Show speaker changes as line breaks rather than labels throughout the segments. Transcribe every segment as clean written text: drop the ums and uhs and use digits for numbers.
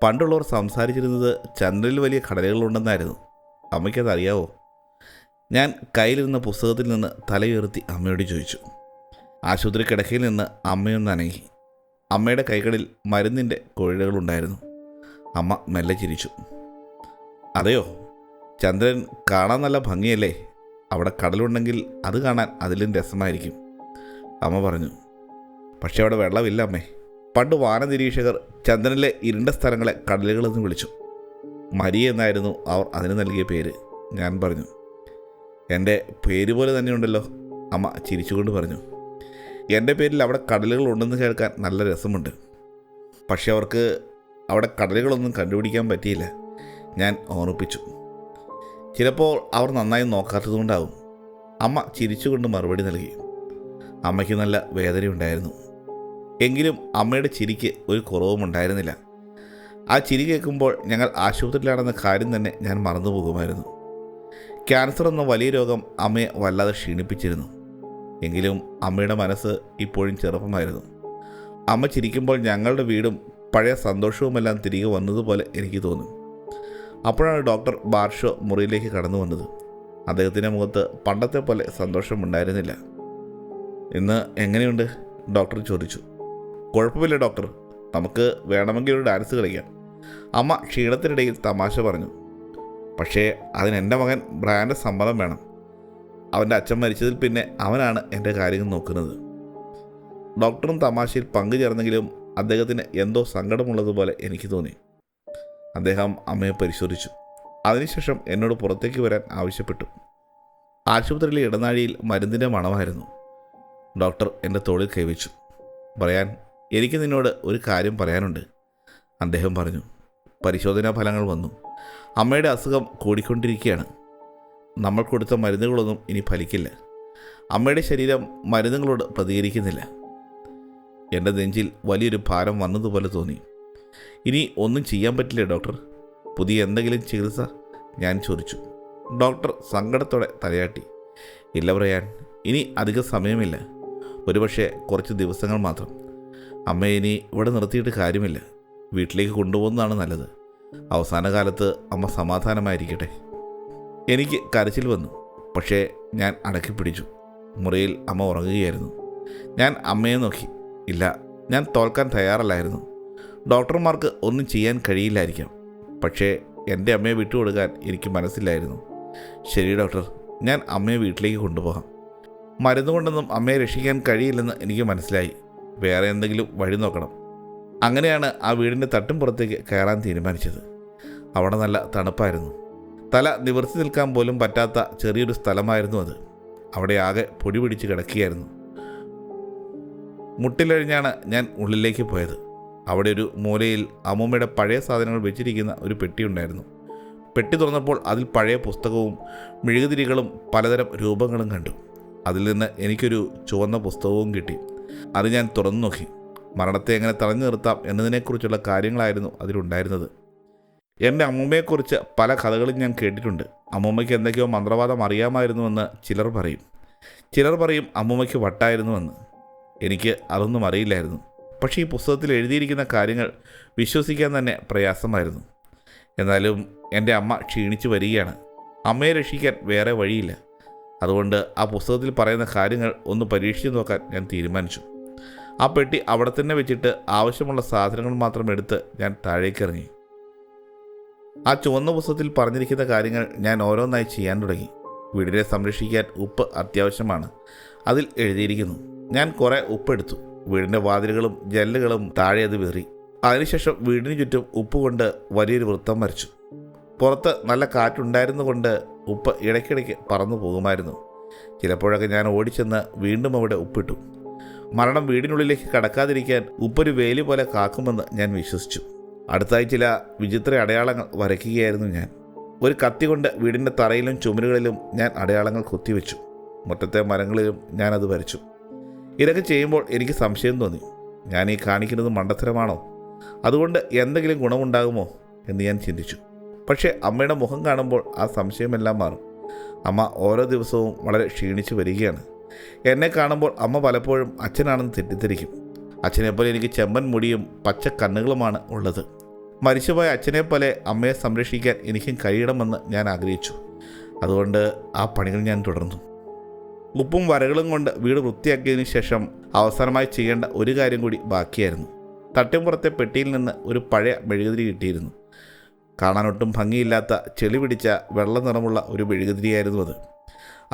പണ്ടുള്ളവർ സംസാരിച്ചിരുന്നത് ചന്ദ്രനിൽ വലിയ കടലുകളുണ്ടെന്നായിരുന്നു. അമ്മയ്ക്കതറിയാവോ? ഞാൻ കയ്യിലിരുന്ന പുസ്തകത്തിൽ നിന്ന് തലയുയർത്തി അമ്മയോട് ചോദിച്ചു. ആശുപത്രി കിടക്കയിൽ നിന്ന് അമ്മയൊന്ന് അനങ്ങി. അമ്മയുടെ കൈകളിൽ മരുന്നിൻ്റെ കുഴലുകളുണ്ടായിരുന്നു. അമ്മ മെല്ലെ ചിരിച്ചു. അതെയോ, ചന്ദ്രൻ കാണാൻ നല്ല ഭംഗിയല്ലേ? അവിടെ കടലുണ്ടെങ്കിൽ അത് കാണാൻ അതിലും രസമായിരിക്കും, അമ്മ പറഞ്ഞു. പക്ഷെ അവിടെ വെള്ളമില്ല അമ്മേ. പണ്ട് വാനനിരീക്ഷകർ ചന്ദ്രനിലെ ഇരുണ്ട സ്ഥലങ്ങളെ കടലുകളെന്ന് വിളിച്ചു. മരിയ എന്നായിരുന്നു അവർ അതിന് നൽകിയ പേര്, ഞാൻ പറഞ്ഞു. എൻ്റെ പേര് പോലെ തന്നെയുണ്ടല്ലോ, അമ്മ ചിരിച്ചുകൊണ്ട് പറഞ്ഞു. എൻ്റെ പേരിൽ അവിടെ കടലുകൾ ഉണ്ടെന്ന് കേൾക്കാൻ നല്ല രസമുണ്ട്. പക്ഷെ അവർക്ക് അവിടെ കടലുകളൊന്നും കണ്ടുപിടിക്കാൻ പറ്റിയില്ല, ഞാൻ ഓർമ്മിപ്പിച്ചു. ചിലപ്പോൾ അവർ നന്നായി നോക്കാത്തതുകൊണ്ടാവും, അമ്മ ചിരിച്ചുകൊണ്ട് മറുപടി നൽകി. അമ്മയ്ക്ക് നല്ല വേദനയുണ്ടായിരുന്നു. എങ്കിലും അമ്മയുടെ ചിരിക്ക് ഒരു കുറവും ഉണ്ടായിരുന്നില്ല. ആ ചിരി കേൾക്കുമ്പോൾ ഞങ്ങൾ ആശുപത്രിയിലാണെന്ന കാര്യം തന്നെ ഞാൻ മറന്നു പോകുമായിരുന്നു. ക്യാൻസർ എന്ന വലിയ രോഗം അമ്മയെ വല്ലാതെ ക്ഷീണിപ്പിച്ചിരുന്നു. എങ്കിലും അമ്മയുടെ മനസ്സ് ഇപ്പോഴും ചെറുപ്പമായിരുന്നു. അമ്മ ചിരിക്കുമ്പോൾ ഞങ്ങളുടെ വീടും പഴയ സന്തോഷവുമെല്ലാം തിരികെ വന്നതുപോലെ എനിക്ക് തോന്നി. അപ്പോഴാണ് ഡോക്ടർ ബാർഷോ മുറിയിലേക്ക് കടന്നു വന്നത്. അദ്ദേഹത്തിൻ്റെ മുഖത്ത് പണ്ടത്തെ പോലെ സന്തോഷമുണ്ടായിരുന്നില്ല. ഇന്ന് എങ്ങനെയുണ്ട്, ഡോക്ടർ ചോദിച്ചു. കുഴപ്പമില്ല ഡോക്ടർ, നമുക്ക് വേണമെങ്കിൽ ഒരു ഡാൻസ് കളിക്കാം, അമ്മ ക്ഷീണത്തിനിടയിൽ തമാശ പറഞ്ഞു. പക്ഷേ അതിന് എൻ്റെ മകൻ ബ്രാൻഡ് സമ്മതം വേണം. അവൻ്റെ അച്ഛൻ മരിച്ചതിൽ പിന്നെ അവനാണ് എൻ്റെ കാര്യങ്ങൾ നോക്കുന്നത്. ഡോക്ടറും തമാശയിൽ പങ്കുചേർന്നെങ്കിലും അദ്ദേഹത്തിന് എന്തോ സങ്കടമുള്ളതുപോലെ എനിക്ക് തോന്നി. അദ്ദേഹം അമ്മയെ പരിശോധിച്ചു. അതിനുശേഷം എന്നോട് പുറത്തേക്ക് വരാൻ ആവശ്യപ്പെട്ടു. ആശുപത്രിയിലെ ഇടനാഴിയിൽ മരുന്നിൻ്റെ മണമായിരുന്നു. ഡോക്ടർ എൻ്റെ തോളിൽ കൈവച്ചു. പറയാൻ, എനിക്ക് നിന്നോട് ഒരു കാര്യം പറയാനുണ്ട്, അദ്ദേഹം പറഞ്ഞു. പരിശോധനാ ഫലങ്ങൾ വന്നു. അമ്മയുടെ അസുഖം കൂടിക്കൊണ്ടിരിക്കുകയാണ്. നമ്മൾ കൊടുത്ത മരുന്നുകളൊന്നും ഇനി ഫലിക്കില്ല. അമ്മയുടെ ശരീരം മരുന്നുകളോട് പ്രതികരിക്കുന്നില്ല. എൻ്റെ നെഞ്ചിൽ വലിയൊരു ഭാരം വന്നതുപോലെ തോന്നി. ഇനി ഒന്നും ചെയ്യാൻ പറ്റില്ലേ ഡോക്ടർ? പുതിയ എന്തെങ്കിലും ചികിത്സ, ഞാൻ ചോദിച്ചു. ഡോക്ടർ സങ്കടത്തോടെ തലയാട്ടി. ഇല്ല പറയാൻ, ഇനി അധിക സമയമില്ല. ഒരുപക്ഷെ കുറച്ച് ദിവസങ്ങൾ മാത്രം. അമ്മയെ ഇനി ഇവിടെ നിർത്തിയിട്ട് കാര്യമില്ല. വീട്ടിലേക്ക് കൊണ്ടുപോകുന്നതാണ് നല്ലത്. അവസാന കാലത്ത് അമ്മ സമാധാനമായിരിക്കട്ടെ. എനിക്ക് കരച്ചിൽ വന്നു. പക്ഷേ ഞാൻ അടക്കി പിടിച്ചു. മുറിയിൽ അമ്മ ഉറങ്ങുകയായിരുന്നു. ഞാൻ അമ്മയെ നോക്കി. ഇല്ല, ഞാൻ തോൽക്കാൻ തയ്യാറല്ലായിരുന്നു. ഡോക്ടർമാർക്ക് ഒന്നും ചെയ്യാൻ കഴിയില്ലായിരിക്കാം. പക്ഷേ എൻ്റെ അമ്മയെ വിട്ടുകൊടുക്കാൻ എനിക്ക് മനസ്സില്ലായിരുന്നു. ശരി ഡോക്ടർ, ഞാൻ അമ്മയെ വീട്ടിലേക്ക് കൊണ്ടുപോകാം. മരുന്നുകൊണ്ടൊന്നും അമ്മയെ രക്ഷിക്കാൻ കഴിയില്ലെന്ന് എനിക്ക് മനസ്സിലായി. വേറെ എന്തെങ്കിലും വഴി നോക്കണം. അങ്ങനെയാണ് ആ വീടിൻ്റെ തട്ടും പുറത്തേക്ക് കയറാൻ തീരുമാനിച്ചത്. അവിടെ നല്ല തണുപ്പായിരുന്നു. തല നിവർത്തി നിൽക്കാൻ പോലും പറ്റാത്ത ചെറിയൊരു സ്ഥലമായിരുന്നു അത്. അവിടെ ആകെ പൊടി പിടിച്ച് കിടക്കുകയായിരുന്നു. മുട്ടിലഴിഞ്ഞാണ് ഞാൻ ഉള്ളിലേക്ക് പോയത്. അവിടെ ഒരു മൂലയിൽ അമ്മൂമ്മയുടെ പഴയ സാധനങ്ങൾ വെച്ചിരിക്കുന്ന ഒരു പെട്ടിയുണ്ടായിരുന്നു. പെട്ടി തുറന്നപ്പോൾ അതിൽ പഴയ പുസ്തകവും മെഴുകുതിരികളും പലതരം രൂപങ്ങളും കണ്ടു. അതിൽ നിന്ന് എനിക്കൊരു ചുവന്ന പുസ്തകവും കിട്ടി. അത് ഞാൻ തുറന്നു നോക്കി. മരണത്തെ എങ്ങനെ തടഞ്ഞു നിർത്താം എന്നതിനെക്കുറിച്ചുള്ള കാര്യങ്ങളായിരുന്നു അതിലുണ്ടായിരുന്നത്. എൻ്റെ അമ്മൂമ്മയെക്കുറിച്ച് പല കഥകളും ഞാൻ കേട്ടിട്ടുണ്ട്. അമ്മൂമ്മയ്ക്ക് എന്തൊക്കെയോ മന്ത്രവാദം അറിയാമായിരുന്നുവെന്ന് ചിലർ പറയും. ചിലർ പറയും അമ്മൂമ്മയ്ക്ക് വട്ടായിരുന്നുവെന്ന്. എനിക്ക് അതൊന്നും അറിയില്ലായിരുന്നു. പക്ഷേ ഈ പുസ്തകത്തിൽ എഴുതിയിരിക്കുന്ന കാര്യങ്ങൾ വിശ്വസിക്കാൻ തന്നെ പ്രയാസമായിരുന്നു. എന്നാലും എൻ്റെ അമ്മ ക്ഷീണിച്ചു വരികയാണ്. അമ്മയെ രക്ഷിക്കാൻ വേറെ വഴിയില്ല. അതുകൊണ്ട് ആ പുസ്തകത്തിൽ പറയുന്ന കാര്യങ്ങൾ ഒന്ന് പരീക്ഷിച്ച് നോക്കാൻ ഞാൻ തീരുമാനിച്ചു. ആ പെട്ടി അവിടെ തന്നെ വെച്ചിട്ട് ആവശ്യമുള്ള സാധനങ്ങൾ മാത്രം എടുത്ത് ഞാൻ താഴേക്കിറങ്ങി. ആ ചുവന്ന പുസ്തകത്തിൽ പറഞ്ഞിരിക്കുന്ന കാര്യങ്ങൾ ഞാൻ ഓരോന്നായി ചെയ്യാൻ തുടങ്ങി. വീടിനെ സംരക്ഷിക്കാൻ ഉപ്പ് അത്യാവശ്യമാണ്, അതിൽ എഴുതിയിരിക്കുന്നു. ഞാൻ കുറേ ഉപ്പെടുത്തു. വീടിൻ്റെ വാതിലുകളും ജനലുകളും താഴെ അത് വീറി. അതിനുശേഷം വീടിന് ചുറ്റും ഉപ്പ് കൊണ്ട് വലിയൊരു വൃത്തം വരച്ചു. പുറത്ത് നല്ല കാറ്റുണ്ടായിരുന്നുകൊണ്ട് ഉപ്പ് ഇടയ്ക്കിടയ്ക്ക് പറന്നു പോകുമായിരുന്നു. ചിലപ്പോഴൊക്കെ ഞാൻ ഓടിച്ചെന്ന് വീണ്ടും അവിടെ ഉപ്പിട്ടു. മരണം വീടിനുള്ളിലേക്ക് കടക്കാതിരിക്കാൻ ഉപ്പൊരു വേലി പോലെ കാക്കുമെന്ന് ഞാൻ വിശ്വസിച്ചു. അടുത്തായി ചില വിചിത്ര അടയാളങ്ങൾ വരയ്ക്കുകയായിരുന്നു ഞാൻ. ഒരു കത്തി കൊണ്ട് വീടിൻ്റെ തറയിലും ചുമരുകളിലും ഞാൻ അടയാളങ്ങൾ കുത്തിവെച്ചു. മുറ്റത്തെ മരങ്ങളിലും ഞാനത് വരച്ചു. ഇതൊക്കെ ചെയ്യുമ്പോൾ എനിക്ക് സംശയം തോന്നി. ഞാൻ ഈ കാണിക്കുന്നത് മണ്ടത്തരമാണോ? അതുകൊണ്ട് എന്തെങ്കിലും ഗുണമുണ്ടാകുമോ എന്ന് ഞാൻ ചിന്തിച്ചു. പക്ഷേ അമ്മയുടെ മുഖം കാണുമ്പോൾ ആ സംശയമെല്ലാം മാറും. അമ്മ ഓരോ ദിവസവും വളരെ ക്ഷീണിച്ചു വരികയാണ്. എന്നെ കാണുമ്പോൾ അമ്മ പലപ്പോഴും അച്ഛനാണെന്ന് തെറ്റിദ്ധരിക്കും. അച്ഛനെപ്പോലെ എനിക്ക് ചെമ്പൻ മുടിയും പച്ച കണ്ണുകളുമാണ് ഉള്ളത്. മരിച്ചുപോയ അച്ഛനെ പോലെ അമ്മയെ സംരക്ഷിക്കാൻ എനിക്കും കഴിയണമെന്ന് ഞാൻ ആഗ്രഹിച്ചു. അതുകൊണ്ട് ആ പണികൾ ഞാൻ തുടർന്നു. ഉപ്പും വരകളും കൊണ്ട് വീട് വൃത്തിയാക്കിയതിന് ശേഷം അവസാനമായി ചെയ്യേണ്ട ഒരു കാര്യം കൂടി ബാക്കിയായിരുന്നു. തട്ടിൻപുറത്തെ പെട്ടിയിൽ നിന്ന് ഒരു പഴയ മെഴുകുതിരി കിട്ടിയിരുന്നു. കാണാനൊട്ടും ഭംഗിയില്ലാത്ത ചെളി പിടിച്ച വെള്ള നിറമുള്ള ഒരു മെഴുകുതിരിയായിരുന്നു അത്.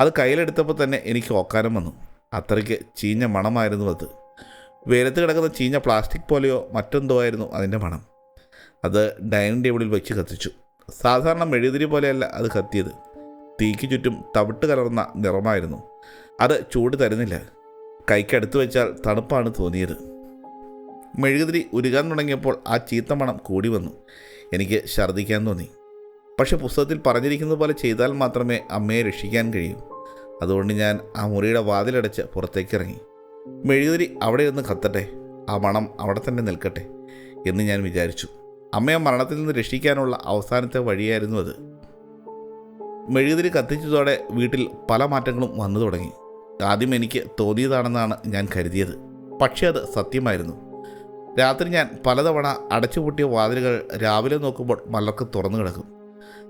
അത് കയ്യിലെടുത്തപ്പോൾ തന്നെ എനിക്ക് ഓക്കാനം വന്നു. അത്രയ്ക്ക് ചീഞ്ഞ മണമായിരുന്നു അത്. വെയിലത്ത് കിടക്കുന്ന ചീഞ്ഞ പ്ലാസ്റ്റിക് പോലെയോ മറ്റെന്തോ ആയിരുന്നു അതിൻ്റെ മണം. അത് ഡൈനിങ് ടേബിളിൽ വെച്ച് കത്തിച്ചു. സാധാരണ മെഴുകുതിരി പോലെയല്ല അത് കത്തിയത്. തീക്ക് ചുറ്റും തവിട്ട് കലർന്ന നിറമായിരുന്നു. അത് ചൂട് തരുന്നില്ല. കൈക്കടുത്ത് വെച്ചാൽ തണുപ്പാണ് തോന്നിയത്. മെഴുകുതിരി ഉരുകാൻ തുടങ്ങിയപ്പോൾ ആ ചീത്ത മണം കൂടി വന്നു. എനിക്ക് ഛർദ്ദിക്കാൻ തോന്നി. പക്ഷെ പുസ്തകത്തിൽ പറഞ്ഞിരിക്കുന്നത് പോലെ ചെയ്താൽ മാത്രമേ അമ്മയെ രക്ഷിക്കാൻ കഴിയൂ. അതുകൊണ്ട് ഞാൻ ആ മുറിയുടെ വാതിലടച്ച് പുറത്തേക്ക് ഇറങ്ങി. മെഴുകുതിരി അവിടെ ഇരുന്ന് കത്തട്ടെ, ആ മണം അവിടെ തന്നെ നിൽക്കട്ടെ എന്ന് ഞാൻ വിചാരിച്ചു. അമ്മയെ മരണത്തിൽ നിന്ന് രക്ഷിക്കാനുള്ള അവസാനത്തെ വഴിയായിരുന്നു അത്. മെഴുകുതിരി കത്തിച്ചതോടെ വീട്ടിൽ പല മാറ്റങ്ങളും വന്നു തുടങ്ങി. ആദ്യം എനിക്ക് തോന്നിയതാണെന്നാണ് ഞാൻ കരുതിയത്. പക്ഷേ അത് സത്യമായിരുന്നു. രാത്രി ഞാൻ പലതവണ അടച്ചുപൂട്ടിയ വാതിലുകൾ രാവിലെ നോക്കുമ്പോൾ മലർക്ക് തുറന്നു കിടക്കും.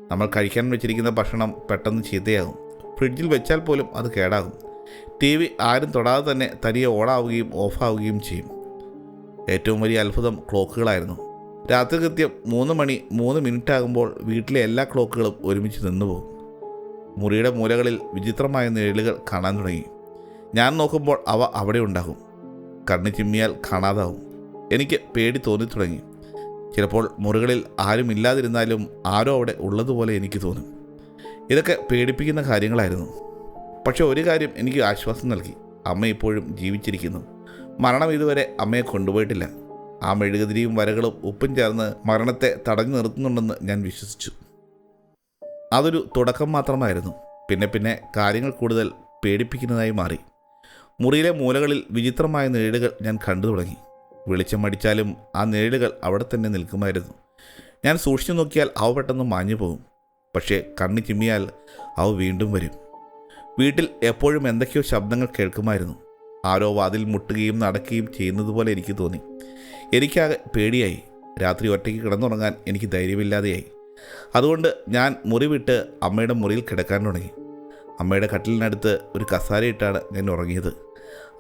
നമ്മൾ കഴിക്കാൻ വെച്ചിരിക്കുന്ന ഭക്ഷണം പെട്ടെന്ന് ചീത്തയാകും. ഫ്രിഡ്ജിൽ വെച്ചാൽ പോലും അത് കേടാകും. TV ആരും തൊടാതെ തന്നെ തനിയെ ഓണാവുകയും ഓഫാവുകയും ചെയ്യും. ഏറ്റവും വലിയ അത്ഭുതം ക്ലോക്കുകളായിരുന്നു. രാത്രി കൃത്യം 3 മണി 3 മിനിറ്റ് ആകുമ്പോൾ വീട്ടിലെ എല്ലാ ക്ലോക്കുകളും ഒരുമിച്ച് നിന്നുപോകും. മുറിയുടെ മൂലകളിൽ വിചിത്രമായ നിഴലുകൾ കാണാൻ തുടങ്ങി. ഞാൻ നോക്കുമ്പോൾ അവ അവിടെ ഉണ്ടാകും. കണ്ണ് ചിമ്മിയാൽ കാണാതാവും. എനിക്ക് പേടി തോന്നി തുടങ്ങി. ചിലപ്പോൾ മുറികളിൽ ആരും ഇല്ലാതിരുന്നാലും ആരോ അവിടെ ഉള്ളതുപോലെ എനിക്ക് തോന്നും. ഇതൊക്കെ പേടിപ്പിക്കുന്ന കാര്യങ്ങളായിരുന്നു. പക്ഷെ ഒരു കാര്യം എനിക്ക് ആശ്വാസം നൽകി. അമ്മ ഇപ്പോഴും ജീവിച്ചിരിക്കുന്നു. മരണം ഇതുവരെ അമ്മയെ കൊണ്ടുപോയിട്ടില്ല. ആ മെഴുകുതിരിയും വരകളും ഉപ്പും ചേർന്ന് മരണത്തെ തടഞ്ഞു നിർത്തുന്നുണ്ടെന്ന് ഞാൻ വിശ്വസിച്ചു. അതൊരു തുടക്കം മാത്രമായിരുന്നു. പിന്നെ കാര്യങ്ങൾ കൂടുതൽ പേടിപ്പിക്കുന്നതായി മാറി. മുറിയിലെ മൂലകളിൽ വിചിത്രമായ നിഴലുകൾ ഞാൻ കണ്ടു തുടങ്ങി. വെളിച്ചം അടിച്ചാലും ആ നിഴലുകൾ അവിടെ തന്നെ നിൽക്കുമായിരുന്നു. ഞാൻ സൂക്ഷിച്ചു നോക്കിയാൽ അവ പെട്ടെന്ന് മാഞ്ഞു പോകും. പക്ഷേ കണ്ണ് ചിമ്മിയാൽ അവ വീണ്ടും വരും. വീട്ടിൽ എപ്പോഴും എന്തൊക്കെയോ ശബ്ദങ്ങൾ കേൾക്കുമായിരുന്നു. ആരോ വാതിൽ മുട്ടുകയും നടക്കുകയും ചെയ്യുന്നത് പോലെ എനിക്ക് തോന്നി. എനിക്കാകെ പേടിയായി. രാത്രി ഒറ്റയ്ക്ക് കിടന്നുറങ്ങാൻ എനിക്ക് ധൈര്യമില്ലാതെയായി. അതുകൊണ്ട് ഞാൻ മുറി വിട്ട് അമ്മയുടെ മുറിയിൽ കിടക്കാൻ തുടങ്ങി. അമ്മയുടെ കട്ടിലിനടുത്ത് ഒരു കസാരയിട്ടാണ് ഞാൻ ഉറങ്ങിയത്.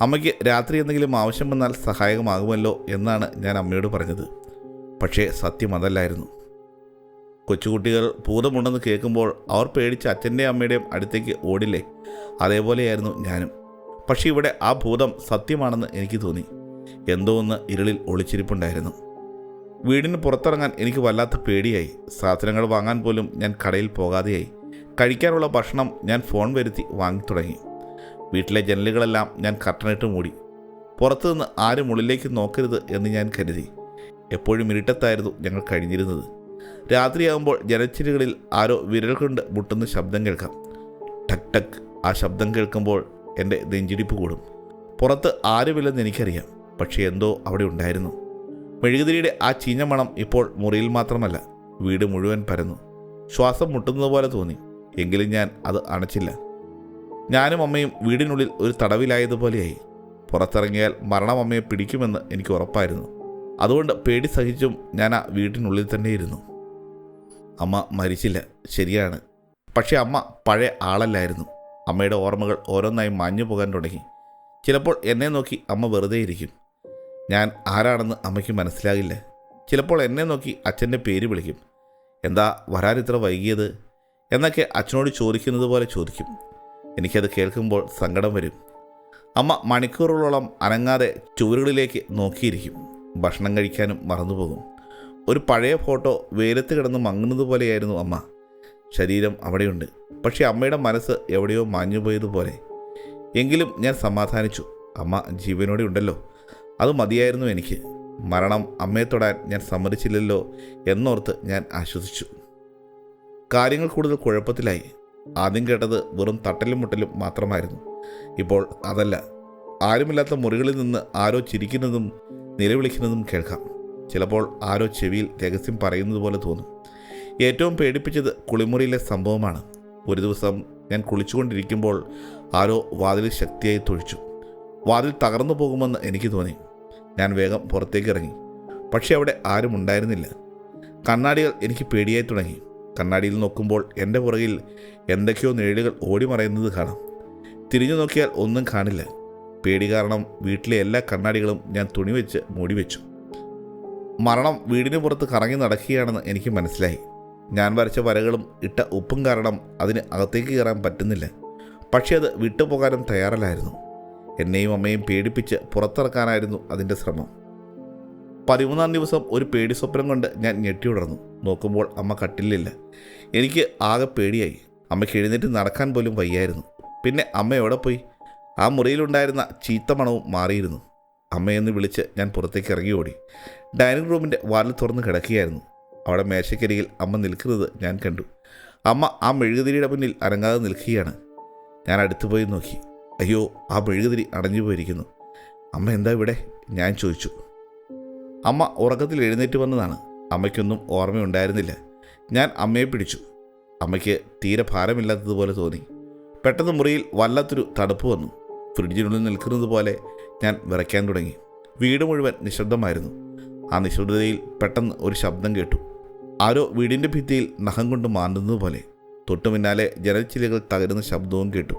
അമ്മയ്ക്ക് രാത്രി എന്തെങ്കിലും ആവശ്യം വന്നാൽ സഹായകമാകുമല്ലോ എന്നാണ് ഞാൻ അമ്മയോട് പറഞ്ഞത്. പക്ഷേ സത്യം അതല്ലായിരുന്നു. കൊച്ചുകുട്ടികൾ ഭൂതമുണ്ടെന്ന് കേൾക്കുമ്പോൾ അവർ പേടിച്ച് അച്ഛൻ്റെയും അമ്മയുടെയും അടുത്തേക്ക് ഓടില്ലേ, അതേപോലെയായിരുന്നു ഞാനും. പക്ഷേ ഇവിടെ ആ ഭൂതം സത്യമാണെന്ന് എനിക്ക് തോന്നി. എന്തോ ഒന്ന് ഇരുളിൽ ഒളിച്ചിരിപ്പുണ്ടായിരുന്നു. വീടിന് പുറത്തിറങ്ങാൻ എനിക്ക് വല്ലാത്ത പേടിയായി. സാധനങ്ങൾ വാങ്ങാൻ പോലും ഞാൻ കടയിൽ പോകാതെയായി. കഴിക്കാനുള്ള ഭക്ഷണം ഞാൻ ഫോൺ വരുത്തി വാങ്ങി തുടങ്ങി. വീട്ടിലെ ജനലുകളെല്ലാം ഞാൻ കർട്ടനിട്ട് മൂടി. പുറത്തുനിന്ന് ആരും ഉള്ളിലേക്ക് നോക്കരുത് എന്ന് ഞാൻ കരുതി. എപ്പോഴും ഇരുട്ടത്തായിരുന്നു ഞങ്ങൾ കഴിഞ്ഞിരുന്നത്. രാത്രിയാകുമ്പോൾ ജനച്ചിലുകളിൽ ആരോ വിരൽ കൊണ്ട് മുട്ടുന്ന ശബ്ദം കേൾക്കാം. ടക് ടക്. ആ ശബ്ദം കേൾക്കുമ്പോൾ എൻ്റെ നെഞ്ചിടിപ്പ് കൂടും. പുറത്ത് ആരുമില്ലെന്ന് എനിക്കറിയാം. പക്ഷേ എന്തോ അവിടെ ഉണ്ടായിരുന്നു. മെഴുകുതിരിയുടെ ആ ചീഞ്ഞ മണം ഇപ്പോൾ മുറിയിൽ മാത്രമല്ല, വീട് മുഴുവൻ പരന്നു. ശ്വാസം മുട്ടുന്നത് പോലെ തോന്നി. എങ്കിലും ഞാൻ അത് അണച്ചില്ല. ഞാനും അമ്മയും വീടിനുള്ളിൽ ഒരു തടവിലായതുപോലെയായി. പുറത്തിറങ്ങിയാൽ മരണം അമ്മയെ പിടിക്കുമെന്ന് എനിക്ക് ഉറപ്പായിരുന്നു. അതുകൊണ്ട് പേടി സഹിച്ചും ഞാൻ ആ വീട്ടിനുള്ളിൽ തന്നെ ഇരുന്നു. അമ്മ മരിച്ചില്ല, ശരിയാണ്. പക്ഷേ അമ്മ പഴയ ആളല്ലായിരുന്നു. അമ്മയുടെ ഓർമ്മകൾ ഓരോന്നായി മാഞ്ഞു പോകാൻ തുടങ്ങി. ചിലപ്പോൾ എന്നെ നോക്കി അമ്മ വെറുതെ ഇരിക്കും. ഞാൻ ആരാണെന്ന് അമ്മയ്ക്ക് മനസ്സിലാകില്ല. ചിലപ്പോൾ എന്നെ നോക്കി അച്ഛൻ്റെ പേര് വിളിക്കും. എന്താ വരാനിത്ര വൈകിയത് എന്നൊക്കെ അച്ഛനോട് ചോദിക്കുന്നത് പോലെ ചോദിക്കും. എനിക്കത് കേൾക്കുമ്പോൾ സങ്കടം വരും. അമ്മ മണിക്കൂറുകളോളം അനങ്ങാതെ ചുവരുകളിലേക്ക് നോക്കിയിരിക്കും. ഭക്ഷണം കഴിക്കാനും മറന്നുപോകും. ഒരു പഴയ ഫോട്ടോ വെയിലത്ത് കിടന്ന് മങ്ങുന്നത് പോലെയായിരുന്നു അമ്മ. ശരീരം അവിടെയുണ്ട്, പക്ഷേ അമ്മയുടെ മനസ്സ് എവിടെയോ മാഞ്ഞുപോയതുപോലെ. എങ്കിലും ഞാൻ സമാധാനിച്ചു. അമ്മ ജീവനോടെ ഉണ്ടല്ലോ, അത് മതിയായിരുന്നു എനിക്ക്. മരണം അമ്മയെ തൊടാൻ ഞാൻ സമ്മതിച്ചില്ലല്ലോ എന്നോർത്ത് ഞാൻ ആശ്വസിച്ചു. കാര്യങ്ങൾ കൂടുതൽ കുഴപ്പത്തിലായി. ആദ്യം കേട്ടത് വെറും തട്ടലും മുട്ടലും മാത്രമായിരുന്നു. ഇപ്പോൾ അതല്ല. ആരുമില്ലാത്ത മുറികളിൽ നിന്ന് ആരോ ചിരിക്കുന്നതും നിലവിളിക്കുന്നതും കേൾക്കാം. ചിലപ്പോൾ ആരോ ചെവിയിൽ രഹസ്യം പറയുന്നത് പോലെ തോന്നും. ഏറ്റവും പേടിപ്പിച്ചത് കുളിമുറിയിലെ സംഭവമാണ്. ഒരു ദിവസം ഞാൻ കുളിച്ചുകൊണ്ടിരിക്കുമ്പോൾ ആരോ വാതിൽ ശക്തിയായി തൊഴിച്ചു. വാതിൽ തകർന്നു പോകുമെന്ന് എനിക്ക് തോന്നി. ഞാൻ വേഗം പുറത്തേക്ക് ഇറങ്ങി. പക്ഷേ അവിടെ ആരും ഉണ്ടായിരുന്നില്ല. കണ്ണാടികൾ എനിക്ക് പേടിയായി തുടങ്ങി. കണ്ണാടിയിൽ നോക്കുമ്പോൾ എൻ്റെ പുറകിൽ എന്തൊക്കെയോ നിഴലുകൾ ഓടിമറയുന്നത് കാണാം. തിരിഞ്ഞു നോക്കിയാൽ ഒന്നും കാണില്ല. പേടി കാരണം വീട്ടിലെ എല്ലാ കണ്ണാടികളും ഞാൻ തുണി വെച്ച് മൂടിവെച്ചു. മരണം വീടിന് പുറത്ത് കറങ്ങി നടക്കുകയാണെന്ന് എനിക്ക് മനസ്സിലായി. ഞാൻ വരച്ച വരകളും ഇട്ട ഉപ്പും കാരണം അതിന് അകത്തേക്ക് കയറാൻ പറ്റുന്നില്ല. പക്ഷേ അത് വിട്ടുപോകാനും തയ്യാറല്ലായിരുന്നു. എന്നെയും അമ്മയും പേടിപ്പിച്ച് പുറത്തിറക്കാനായിരുന്നു അതിൻ്റെ ശ്രമം. 13-ാം ദിവസം ഒരു പേടി സ്വപ്നം കൊണ്ട് ഞാൻ ഞെട്ടിയുണർന്നു. നോക്കുമ്പോൾ അമ്മ കട്ടിലില്ല. എനിക്ക് ആകെ പേടിയായി. അമ്മയ്ക്ക് എഴുന്നേറ്റ് നടക്കാൻ പോലും വയ്യായിരുന്നു. പിന്നെ അമ്മ എവിടെ പോയി? ആ മുറിയിലുണ്ടായിരുന്ന ചീത്ത മണവും മാറിയിരുന്നു. അമ്മയെന്ന് വിളിച്ച് ഞാൻ പുറത്തേക്ക് ഇറങ്ങി ഓടി. ഡൈനിങ് റൂമിൻ്റെ വാതിൽ തുറന്ന് കിടക്കുകയായിരുന്നു. അവിടെ മേശക്കരികിൽ അമ്മ നിൽക്കുന്നത് ഞാൻ കണ്ടു. അമ്മ ആ മെഴുകുതിരിയുടെ മുന്നിൽ അനങ്ങാതെ നിൽക്കുകയാണ്. ഞാൻ അടുത്തു പോയി നോക്കി. അയ്യോ, ആ മെഴുകുതിരി അടഞ്ഞു പോയിരിക്കുന്നു. അമ്മ എന്താ ഇവിടെ? ഞാൻ ചോദിച്ചു. അമ്മ ഉറക്കത്തിൽ എഴുന്നേറ്റ് വന്നതാണ്. അമ്മയ്ക്കൊന്നും ഓർമ്മയുണ്ടായിരുന്നില്ല. ഞാൻ അമ്മയെ പിടിച്ചു. അമ്മയ്ക്ക് തീരെ ഭാരമില്ലാത്തതുപോലെ തോന്നി. പെട്ടെന്ന് മുറിയിൽ വല്ലാത്തൊരു തണുപ്പ് വന്നു. ഫ്രിഡ്ജിനുള്ളിൽ നിൽക്കുന്നത് പോലെ ഞാൻ വിറയ്ക്കാൻ തുടങ്ങി. വീട് മുഴുവൻ നിശബ്ദമായിരുന്നു. ആ നിശബ്ദതയിൽ പെട്ടെന്ന് ഒരു ശബ്ദം കേട്ടു. ആരോ വീടിൻ്റെ ഭിത്തിയിൽ നഖം കൊണ്ട് മാന്തുന്നത് പോലെ. തൊട്ടു പിന്നാലെ ജനൽച്ചില്ലുകൾ തകരുന്ന ശബ്ദവും കേട്ടു.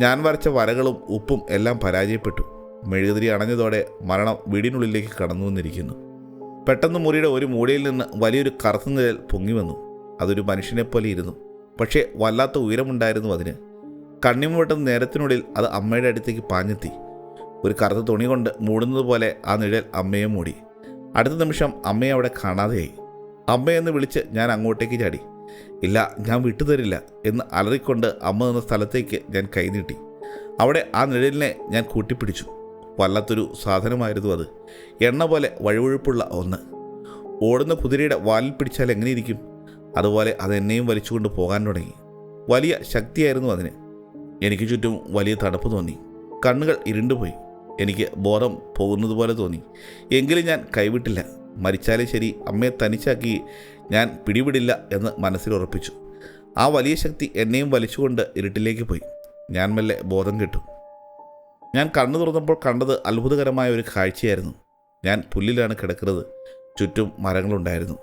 ഞാൻ വരച്ച വരകളും ഉപ്പും എല്ലാം പരാജയപ്പെട്ടു. മെഴുകുതിരി അണഞ്ഞതോടെ മരണം വീടിനുള്ളിലേക്ക് കടന്നു വന്നിരിക്കുന്നു. പെട്ടെന്ന് മുറിയുടെ ഒരു മൂലയിൽ നിന്ന് വലിയൊരു കറുത്ത നിഴൽ പൊങ്ങി വന്നു. അതൊരു മനുഷ്യനെപ്പോലെ ഇരുന്നു. പക്ഷേ വല്ലാത്ത ഉയരമുണ്ടായിരുന്നു അതിന്. കണ്ണിമുട്ടുന്ന നേരത്തിനുള്ളിൽ അത് അമ്മയുടെ അടുത്തേക്ക് പാഞ്ഞെത്തി. ഒരു കറുത്ത തുണി കൊണ്ട് മൂടുന്നത് പോലെ ആ നിഴൽ അമ്മയെ മൂടി. അടുത്ത നിമിഷം അമ്മയെ അവിടെ കാണാതെയായി. അമ്മയെന്ന് വിളിച്ച് ഞാൻ അങ്ങോട്ടേക്ക് ചാടി. ഇല്ല, ഞാൻ വിട്ടുതരില്ല എന്ന് അലറിക്കൊണ്ട് അമ്മ നിന്ന സ്ഥലത്തേക്ക് ഞാൻ കൈനീട്ടി. അവിടെ ആ നിഴലിനെ ഞാൻ കൂട്ടിപ്പിടിച്ചു. വല്ലാത്തൊരു സാധനമായിരുന്നു അത്. എണ്ണ പോലെ വഴുവഴുപ്പുള്ള ഒന്ന്. ഓടുന്ന കുതിരയുടെ വാലിൽ പിടിച്ചാൽ എങ്ങനെയിരിക്കും? അതുപോലെ അതെന്നെയും വലിച്ചുകൊണ്ട് പോകാൻ തുടങ്ങി. വലിയ ശക്തിയായിരുന്നു അതിന്. എനിക്ക് ചുറ്റും വലിയ തണുപ്പ് തോന്നി. കണ്ണുകൾ ഇരുണ്ടുപോയി. എനിക്ക് ബോധം പോകുന്നത് പോലെ തോന്നി. എങ്കിലും ഞാൻ കൈവിട്ടില്ല. മരിച്ചാലും ശരി, അമ്മയെ തനിച്ചാക്കി ഞാൻ പിടിവിടില്ല എന്ന് മനസ്സിലുറപ്പിച്ചു. ആ വലിയ ശക്തി എന്നെയും വലിച്ചുകൊണ്ട് ഇരുട്ടിലേക്ക് പോയി. ഞാൻ മെല്ലെ ബോധം കെട്ടു. ഞാൻ കണ്ണു തുറന്നപ്പോൾ കണ്ടത് അത്ഭുതകരമായ ഒരു കാഴ്ചയായിരുന്നു. ഞാൻ പുല്ലിലാണ് കിടക്കുന്നത്. ചുറ്റും മരങ്ങളുണ്ടായിരുന്നു.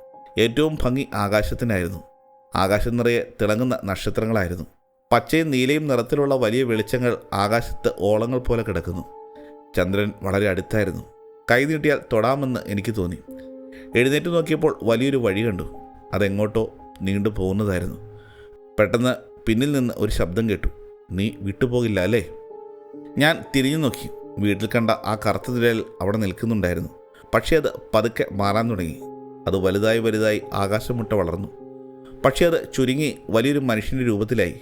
ഏറ്റവും ഭംഗി ആകാശത്തിനായിരുന്നു. ആകാശം നിറയെ തിളങ്ങുന്ന നക്ഷത്രങ്ങളായിരുന്നു. പച്ചയും നീലയും നിറത്തിലുള്ള വലിയ വെളിച്ചങ്ങൾ ആകാശത്ത് ഓളങ്ങൾ പോലെ കിടക്കുന്നു. ചന്ദ്രൻ വളരെ അടുത്തായിരുന്നു. കൈ നീട്ടിയാൽ തൊടാമെന്ന് എനിക്ക് തോന്നി. എഴുന്നേറ്റ് നോക്കിയപ്പോൾ വലിയൊരു വഴി കണ്ടു. അതെങ്ങോട്ടോ നീണ്ടു പോകുന്നതായിരുന്നു. പെട്ടെന്ന് പിന്നിൽ നിന്ന് ഒരു ശബ്ദം കേട്ടു. നീ വിട്ടുപോകില്ല അല്ലേ? ഞാൻ തിരിഞ്ഞു നോക്കി. വീട്ടിൽ കണ്ട ആ കറുത്ത നിഴൽ അവിടെ നിൽക്കുന്നുണ്ടായിരുന്നു. പക്ഷേ അത് പതുക്കെ മാറാൻ തുടങ്ങി. അത് വലുതായി വലുതായി ആകാശം മുട്ട വളർന്നു. പക്ഷേ അത് ചുരുങ്ങി വലിയൊരു മനുഷ്യൻ്റെ രൂപത്തിലായി.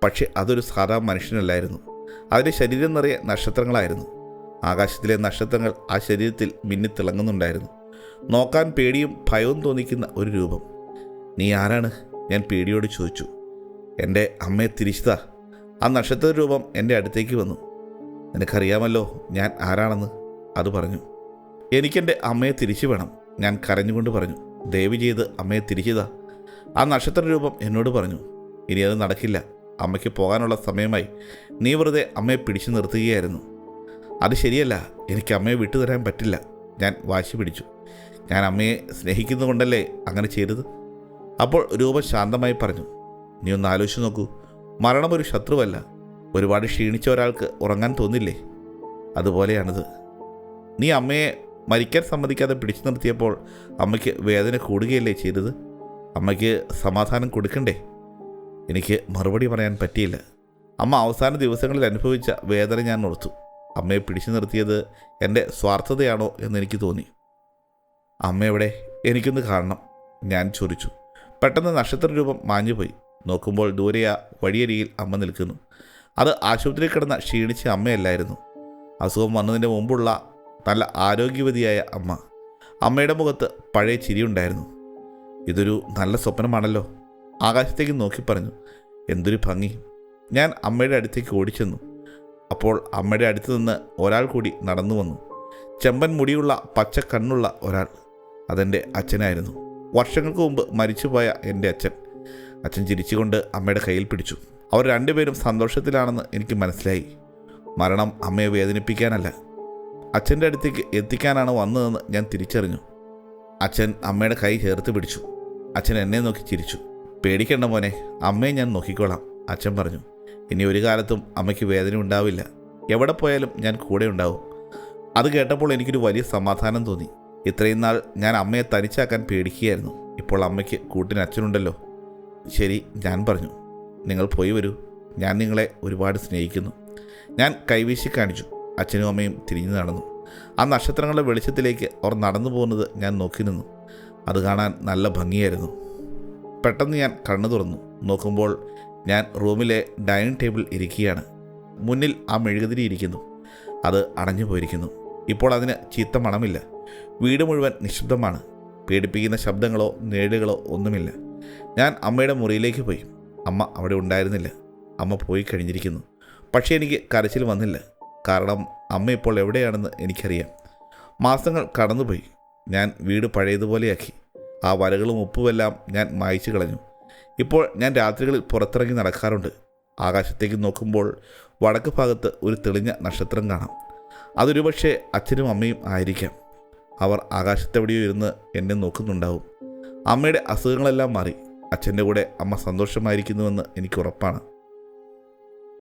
പക്ഷേ അതൊരു സാധാ മനുഷ്യനല്ലായിരുന്നു. അതിൻ്റെ ശരീരം നിറയെ നക്ഷത്രങ്ങളായിരുന്നു. ആകാശത്തിലെ നക്ഷത്രങ്ങൾ ആ ശരീരത്തിൽ മിന്നിത്തിളങ്ങുന്നുണ്ടായിരുന്നു. നോക്കാൻ പേടിയും ഭയവും തോന്നിക്കുന്ന ഒരു രൂപം. നീ ആരാണ്? ഞാൻ പേടിയോട് ചോദിച്ചു. എൻ്റെ അമ്മയെ തിരിച്ചതാ. ആ നക്ഷത്ര രൂപം എൻ്റെ അടുത്തേക്ക് വന്നു. നിനക്കറിയാമല്ലോ ഞാൻ ആരാണെന്ന്, അത് പറഞ്ഞു. എനിക്കെൻ്റെ അമ്മയെ തിരിച്ചു വേണം, ഞാൻ കരഞ്ഞുകൊണ്ട് പറഞ്ഞു. ദയവ് ചെയ്ത് അമ്മയെ തിരിച്ചതാ. ആ നക്ഷത്ര രൂപം എന്നോട് പറഞ്ഞു. ഇനി അത് നടക്കില്ല. അമ്മയ്ക്ക് പോകാനുള്ള സമയമായി. നീ വെറുതെ അമ്മയെ പിടിച്ചു നിർത്തുകയായിരുന്നു. അത് ശരിയല്ല. എനിക്ക് അമ്മയെ വിട്ടുതരാൻ പറ്റില്ല. ഞാൻ വാശി പിടിച്ചു. ഞാൻ അമ്മയെ സ്നേഹിക്കുന്നതുകൊണ്ടല്ലേ അങ്ങനെ ചെയ്തത്. അപ്പോൾ രൂപം ശാന്തമായി പറഞ്ഞു. നീ ഒന്ന് ആലോചിച്ച് നോക്കൂ. മരണമൊരു ശത്രുവല്ല. ഒരുപാട് ക്ഷീണിച്ച ഒരാൾക്ക് ഉറങ്ങാൻ തോന്നില്ലേ? അതുപോലെയാണിത്. നീ അമ്മയെ മരിക്കാൻ സമ്മതിക്കാതെ പിടിച്ചു നിർത്തിയപ്പോൾ അമ്മയ്ക്ക് വേദന കൂടുകയല്ലേ ചെയ്തത്? അമ്മയ്ക്ക് സമാധാനം കൊടുക്കണ്ടേ? എനിക്ക് മറുപടി പറയാൻ പറ്റിയില്ല. അമ്മ അവസാന ദിവസങ്ങളിൽ അനുഭവിച്ച വേദന ഞാൻ ഓർത്തു. അമ്മയെ പിടിച്ചു നിർത്തിയത് എൻ്റെ സ്വാർത്ഥതയാണോ എന്നെനിക്ക് തോന്നി. അമ്മയെവിടെ? എനിക്കൊന്ന് കാണണം, ഞാൻ ചോദിച്ചു. പെട്ടെന്ന് നക്ഷത്ര രൂപം മാഞ്ഞുപോയി. നോക്കുമ്പോൾ ദൂരെയാ വഴിയരികിൽ അമ്മ നിൽക്കുന്നു. അത് ആശുപത്രിയിൽ കിടന്ന ക്ഷീണിച്ച അമ്മയല്ലായിരുന്നു. അസുഖം വന്നതിന് മുമ്പുള്ള നല്ല ആരോഗ്യവതിയായ അമ്മ. അമ്മയുടെ മുഖത്ത് പഴയ ചിരിയുണ്ടായിരുന്നു. ഇതൊരു നല്ല സ്വപ്നമാണല്ലോ, ആകാശത്തേക്ക് നോക്കി പറഞ്ഞു. എന്തൊരു ഭംഗി. ഞാൻ അമ്മയുടെ അടുത്തേക്ക് ഓടിച്ചെന്നു. അപ്പോൾ അമ്മയുടെ അടുത്ത് നിന്ന് ഒരാൾ കൂടി നടന്നു വന്നു. ചെമ്പൻ മുടിയുള്ള പച്ച കണ്ണുള്ള ഒരാൾ. അതെൻ്റെ അച്ഛനായിരുന്നു. വർഷങ്ങൾക്ക് മുമ്പ് മരിച്ചുപോയ എൻ്റെ അച്ഛൻ. അച്ഛൻ ചിരിച്ചുകൊണ്ട് അമ്മയുടെ കയ്യിൽ പിടിച്ചു. അവർ രണ്ടുപേരും സന്തോഷത്തിലാണെന്ന് എനിക്ക് മനസ്സിലായി. മരണം അമ്മയെ വേദനിപ്പിക്കാനല്ല, അച്ഛൻ്റെ അടുത്തേക്ക് എത്തിക്കാനാണ് വന്നതെന്ന് ഞാൻ തിരിച്ചറിഞ്ഞു. അച്ഛൻ അമ്മയുടെ കൈ ചേർത്ത് പിടിച്ചു. അച്ഛൻ എന്നെ നോക്കി ചിരിച്ചു. പേടിക്കണ്ട മോനെ, അമ്മയെ ഞാൻ നോക്കിക്കോളാം, അച്ഛൻ പറഞ്ഞു. ഇനി ഒരു കാലത്തും അമ്മയ്ക്ക് വേദന ഉണ്ടാവില്ല. എവിടെ പോയാലും ഞാൻ കൂടെ ഉണ്ടാവും. അത് കേട്ടപ്പോൾ എനിക്കൊരു വലിയ സമാധാനം തോന്നി. ഇത്രയും നാൾ ഞാൻ അമ്മയെ തനിച്ചാക്കാൻ പേടിക്കുകയായിരുന്നു. ഇപ്പോൾ അമ്മയ്ക്ക് കൂട്ടിന് അച്ഛനുണ്ടല്ലോ. ശരി, ഞാൻ പറഞ്ഞു. നിങ്ങൾ പോയി വരൂ, ഞാൻ നിങ്ങളെ ഒരുപാട് സ്നേഹിക്കുന്നു. ഞാൻ കൈവീശി കാണിച്ചു. അച്ഛനും അമ്മയും തിരിഞ്ഞു നടന്നു. ആ നക്ഷത്രങ്ങളുടെ വെളിച്ചത്തിലേക്ക് അവർ നടന്നു പോകുന്നത് ഞാൻ നോക്കി നിന്നു. അത് കാണാൻ നല്ല ഭംഗിയായിരുന്നു. പെട്ടെന്ന് ഞാൻ കണ്ണു തുറന്നു. നോക്കുമ്പോൾ ഞാൻ റൂമിലെ ഡൈനിങ് ടേബിൾ ഇരിക്കുകയാണ്. മുന്നിൽ ആ മെഴുകുതിരി ഇരിക്കുന്നു. അത് അടഞ്ഞു പോയിരിക്കുന്നു. ഇപ്പോൾ അതിന് ചീത്ത മണമില്ല. വീട് മുഴുവൻ നിശബ്ദമാണ്. പേടിപ്പിക്കുന്ന ശബ്ദങ്ങളോ നിഴലുകളോ ഒന്നുമില്ല. ഞാൻ അമ്മയുടെ മുറിയിലേക്ക് പോയി. അമ്മ അവിടെ ഉണ്ടായിരുന്നില്ല. അമ്മ പോയി കഴിഞ്ഞിരിക്കുന്നു. പക്ഷേ എനിക്ക് കരച്ചിൽ വന്നില്ല. കാരണം അമ്മ ഇപ്പോൾ എവിടെയാണെന്ന് എനിക്കറിയാം. മാസങ്ങൾ കടന്നുപോയി. ഞാൻ വീട് പഴയതുപോലെയാക്കി. ആ വരകളും ഉപ്പുമെല്ലാം ഞാൻ മായ്ച്ചു കളഞ്ഞു. ഇപ്പോൾ ഞാൻ രാത്രികളിൽ പുറത്തിറങ്ങി നടക്കാറുണ്ട്. ആകാശത്തേക്ക് നോക്കുമ്പോൾ വടക്ക് ഭാഗത്ത് ഒരു തെളിഞ്ഞ നക്ഷത്രം കാണാം. അതൊരുപക്ഷെ അച്ഛനും അമ്മയും ആയിരിക്കാം. അവർ ആകാശത്തെവിടെയോ ഇരുന്ന് എന്നെ നോക്കുന്നുണ്ടാവും. അമ്മയുടെ അസുഖങ്ങളെല്ലാം മാറി. അച്ഛൻ്റെ കൂടെ അമ്മ സന്തോഷമായിരിക്കുന്നുവെന്ന് എനിക്ക് ഉറപ്പാണ്.